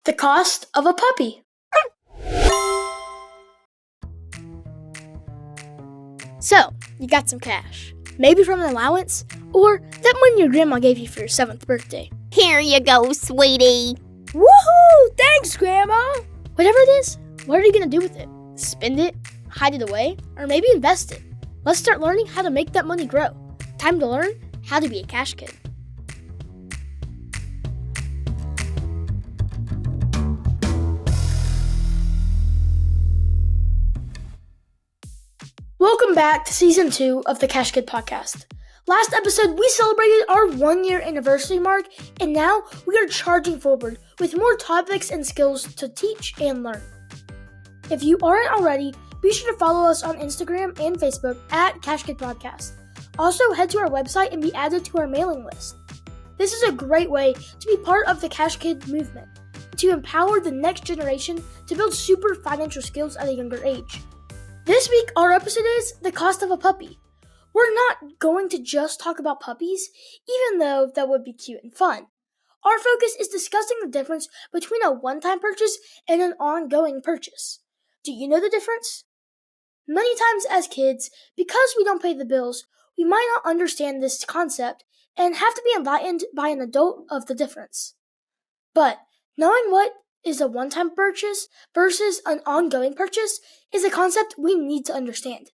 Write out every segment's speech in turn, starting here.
The cost of a puppy. So, you got some cash, maybe from an allowance, or that money your grandma gave you for your 7th birthday. Here you go, sweetie. Woohoo! Thanks, Grandma! Whatever it is, what are you going to do with it? Spend it? Hide it away? Or maybe invest it? Let's start learning how to make that money grow. Time to learn how to be a cash kid. Welcome back to Season 2 of the Cash Kid Podcast. Last episode, we celebrated our 1-year anniversary mark, and now we are charging forward with more topics and skills to teach and learn. If you aren't already, be sure to follow us on Instagram and Facebook at Cash Kid Podcast. Also, head to our website and be added to our mailing list. This is a great way to be part of the Cash Kid movement, to empower the next generation to build super financial skills at a younger age. This week, our episode is the cost of a puppy. We're not going to just talk about puppies, even though that would be cute and fun. Our focus is discussing the difference between a one-time purchase and an ongoing purchase. Do you know the difference? Many times as kids, because we don't pay the bills, we might not understand this concept and have to be enlightened by an adult of the difference. But knowing what is a one-time purchase versus an ongoing purchase is a concept we need to understand,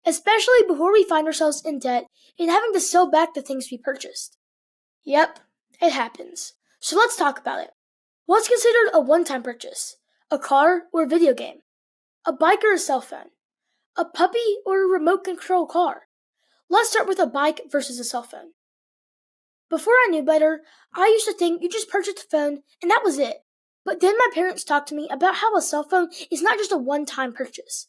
especially before we find ourselves in debt and having to sell back the things we purchased. Yep, it happens. So let's talk about it. What's considered a one-time purchase? A car or a video game? A bike or a cell phone? A puppy or a remote control car? Let's start with a bike versus a cell phone. Before I knew better, I used to think you just purchased a phone and that was it. But then my parents talked to me about how a cell phone is not just a one-time purchase.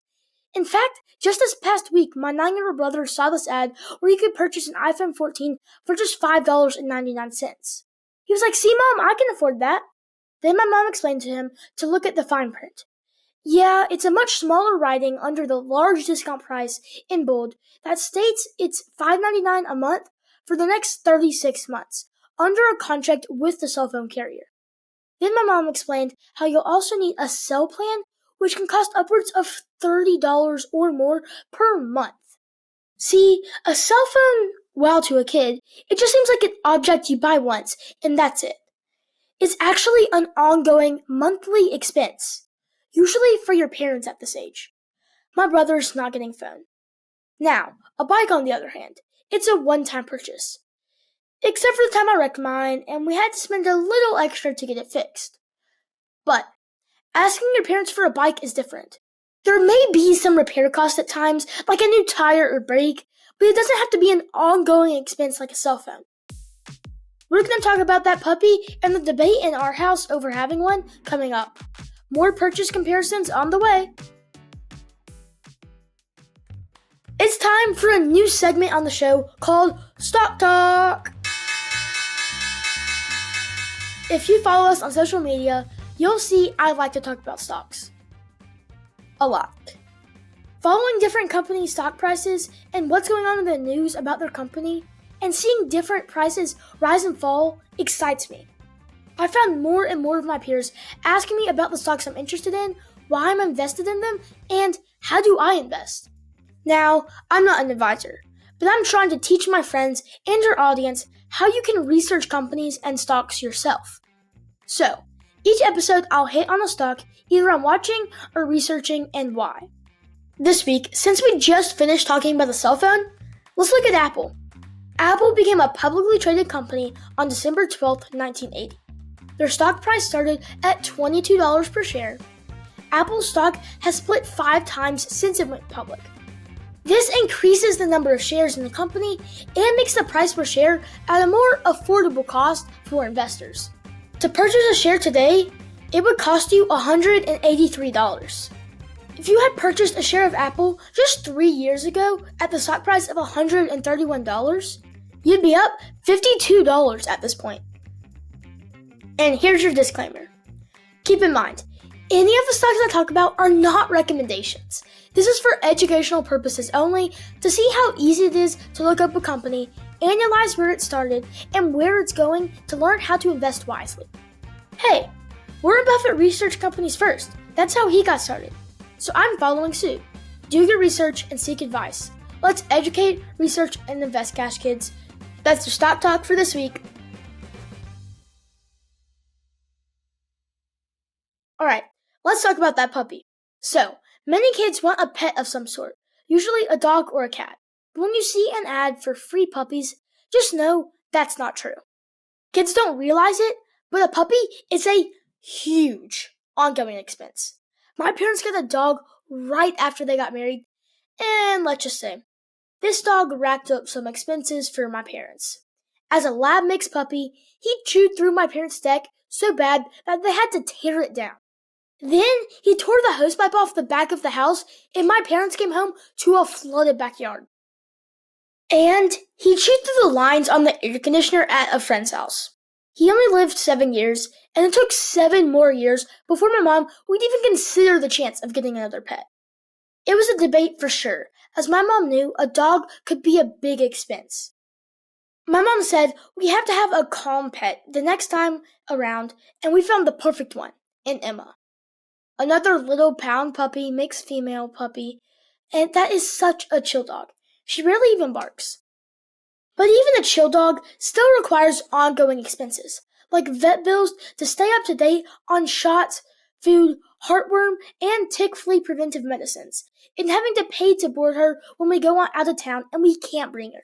In fact, just this past week, my 9-year-old brother saw this ad where he could purchase an iPhone 14 for just $5.99. He was like, "See, Mom, I can afford that." Then my mom explained to him to look at the fine print. Yeah, it's a much smaller writing under the large discount price in bold that states it's $5.99 a month for the next 36 months under a contract with the cell phone carrier. Then my mom explained how you'll also need a cell plan, which can cost upwards of $30 or more per month. See, a cell phone, while to a kid, it just seems like an object you buy once, and that's it. It's actually an ongoing monthly expense, usually for your parents at this age. My brother's not getting a phone. Now, a bike on the other hand, it's a one-time purchase. Except for the time I wrecked mine, and we had to spend a little extra to get it fixed. But asking your parents for a bike is different. There may be some repair costs at times, like a new tire or brake, but it doesn't have to be an ongoing expense like a cell phone. We're going to talk about that puppy and the debate in our house over having one coming up. More purchase comparisons on the way. It's time for a new segment on the show called Stock Talk. If you follow us on social media, you'll see I like to talk about stocks. A lot. Following different companies' stock prices and what's going on in the news about their company and seeing different prices rise and fall excites me. I found more and more of my peers asking me about the stocks I'm interested in, why I'm invested in them, and how do I invest. Now, I'm not an advisor, but I'm trying to teach my friends and your audience how you can research companies and stocks yourself. So, each episode I'll hit on a stock either I'm watching or researching and why. This week, since we just finished talking about the cell phone, let's look at Apple. Apple became a publicly traded company on December 12, 1980. Their stock price started at $22 per share. Apple's stock has split 5 times since it went public. This increases the number of shares in the company and makes the price per share at a more affordable cost for investors. To purchase a share today, it would cost you $183. If you had purchased a share of Apple just 3 years ago at the stock price of $131, you'd be up $52 at this point. And here's your disclaimer. Keep in mind, any of the stocks I talk about are not recommendations. This is for educational purposes only to see how easy it is to look up a company, analyze where it started, and where it's going to learn how to invest wisely. Hey, Warren Buffett researched companies first. That's how he got started. So I'm following suit. Do your research and seek advice. Let's educate, research, and invest, Cash Kids. That's the Stop Talk for this week. Alright, let's talk about that puppy. So, many kids want a pet of some sort, usually a dog or a cat. But when you see an ad for free puppies, just know that's not true. Kids don't realize it, but a puppy is a huge ongoing expense. My parents got a dog right after they got married, and let's just say, this dog racked up some expenses for my parents. As a lab mix puppy, he chewed through my parents' deck so bad that they had to tear it down. Then he tore the hosepipe off the back of the house, and my parents came home to a flooded backyard. And he chewed through the lines on the air conditioner at a friend's house. He only lived 7 years, and it took 7 more years before my mom would even consider the chance of getting another pet. It was a debate for sure, as my mom knew a dog could be a big expense. My mom said we have to have a calm pet the next time around, and we found the perfect one in Emma. Another little pound puppy, mixed female puppy, and that is such a chill dog. She rarely even barks. But even a chill dog still requires ongoing expenses, like vet bills to stay up to date on shots, food, heartworm, and tick flea preventive medicines, and having to pay to board her when we go out of town and we can't bring her.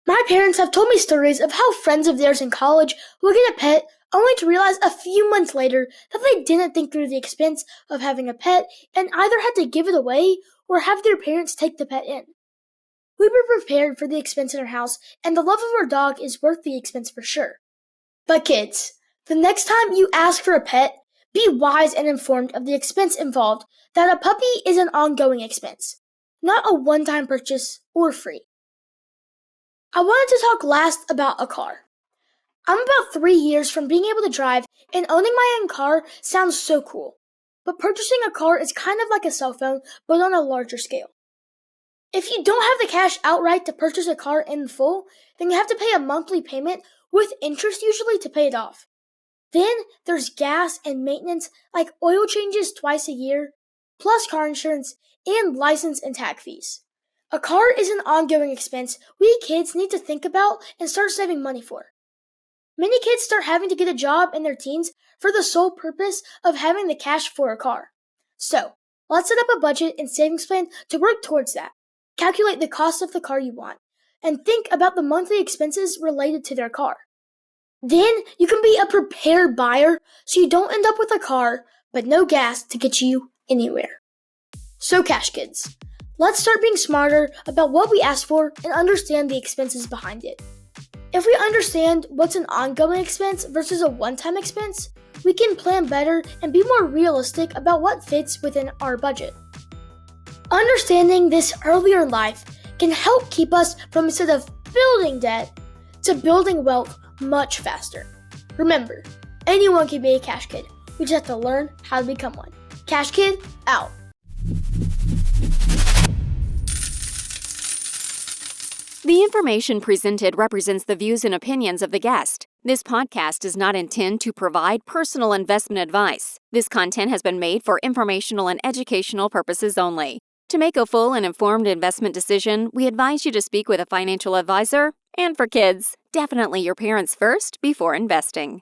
My parents have told me stories of how friends of theirs in college will get a pet only to realize a few months later that they didn't think through the expense of having a pet and either had to give it away or have their parents take the pet in. We were prepared for the expense in our house, and the love of our dog is worth the expense for sure. But kids, the next time you ask for a pet, be wise and informed of the expense involved, that a puppy is an ongoing expense, not a one-time purchase or free. I wanted to talk last about a car. I'm about 3 years from being able to drive, and owning my own car sounds so cool. But purchasing a car is kind of like a cell phone, but on a larger scale. If you don't have the cash outright to purchase a car in full, then you have to pay a monthly payment with interest usually to pay it off. Then there's gas and maintenance like oil changes twice a year, plus car insurance and license and tag fees. A car is an ongoing expense we kids need to think about and start saving money for. Many kids start having to get a job in their teens for the sole purpose of having the cash for a car. So, let's set up a budget and savings plan to work towards that. Calculate the cost of the car you want, and think about the monthly expenses related to their car. Then you can be a prepared buyer so you don't end up with a car but no gas to get you anywhere. So Cash Kids, let's start being smarter about what we ask for and understand the expenses behind it. If we understand what's an ongoing expense versus a one-time expense, we can plan better and be more realistic about what fits within our budget. Understanding this earlier in life can help keep us from, instead of building debt, to building wealth much faster. Remember, anyone can be a Cash Kid. We just have to learn how to become one. Cash Kid, out. The information presented represents the views and opinions of the guest. This podcast does not intend to provide personal investment advice. This content has been made for informational and educational purposes only. To make a full and informed investment decision, we advise you to speak with a financial advisor. And for kids, definitely your parents first before investing.